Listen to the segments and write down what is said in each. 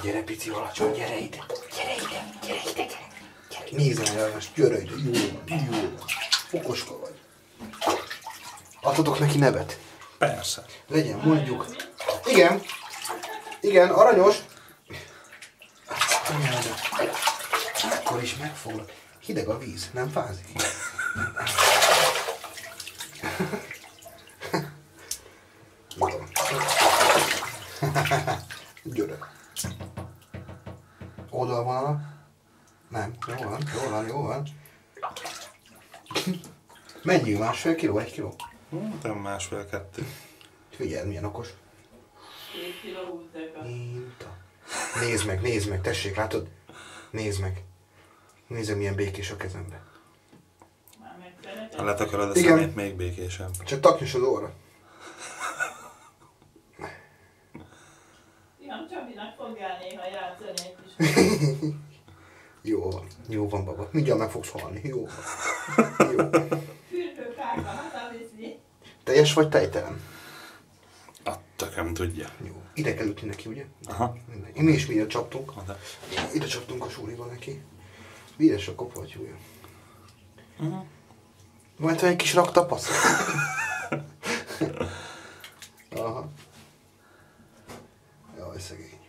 Gyere, pici alacsony, gyere ide. Gyere ide, gyere ide, gyere. Nézem el, most gyere ide. Jó van, jó van. Okoska vagy. Adhatok neki nevet? Persze. Legyen, mondjuk. Igen. Igen, aranyos. Akkor is megfoglak. Hideg a víz, nem fázik. Gyere. Oldalvonala? Nem, jó van, jó van, jó van. Mennyi? 1,5 kiló, 1 kiló? Nem 1,5-2. Figyelj, milyen okos. 2 kiló 20 deka. Nézd meg, tessék, látod? Nézd meg. Nézd, milyen békés a kezembe. Már megszeretett. Ha letaköröd a Igen. szemét, még békésebb. Csak taknyos az óra. Fiam, Csabinak fogjál néha játszani egy kis. Jó van, baba. Mindjárt meg fogsz halni. Jó van. Jó. Fürdőkáka, hát viszi. Teljes vagy tejtelen? A tököm tudja. Jó. Ide kell ütni neki, ugye? Aha. Mi is ide csaptunk. Oda. Ide csaptunk a súliba neki. Víres a kopoltyúja. Majd egy kis raktapasz. Aha. Jaj, szegény.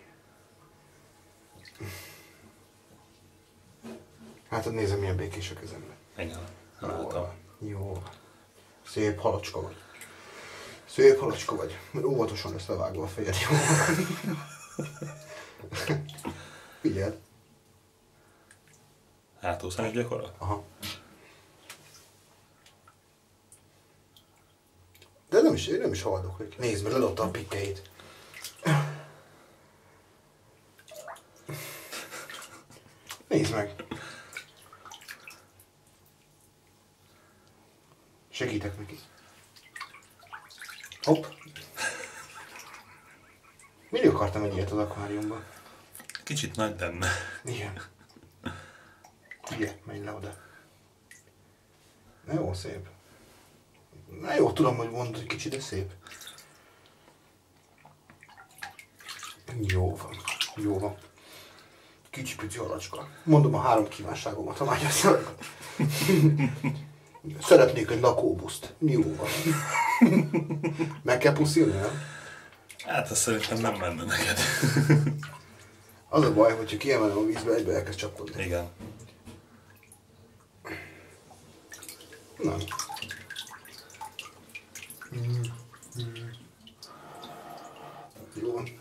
Hát nézem, milyen békés a kezemben. Igen. Jó Látom. van. Jó van. Szép halacska vagy. Szép halacska vagy. Mert óvatosan lesz levágva a fejed. Jó van. Figyeld. Hátúszás gyakorol? Aha. De nem is haldok, hogy nézd meg, ledobta a pikkeit. Nézd meg. Segítek neki. Hopp. Mindig akartam egy ilyet az akváriumban. Kicsit nagy lenne. Igen. Ugye, menj le oda. Na jó, szép. Na jó, tudom, hogy mondod, hogy kicsi, de szép. Jó van, jó van. Kicsi pici halacska. Mondom a 3 kívánságomat, ha már szarakat. Szeretnék egy lakóbuszt. Jó van. Meg kell puszilni, nem? Hát azt szerintem nem menne neked. Az a baj, hogyha kiemelem a vízbe, egybe elkezd csapkodni. Igen. Nem. Jó van,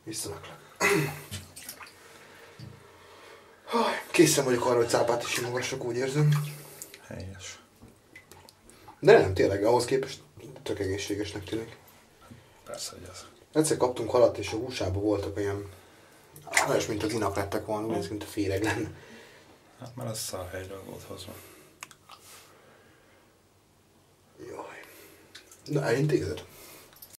visszaraklak. Készen vagyok arra, hogy cápát is simogassak, úgy érzem. Helyes. De nem, tényleg, ahhoz képest tök egészségesnek tűnik. Persze, hogy az. Egyszer kaptunk halat, és a húsában voltak olyan... Olyas, mint az inak lettek volna, úgy néz, mint a féreg lenne. Hát már az szarhelyről volt hozva. Jaj. Na, elintézed?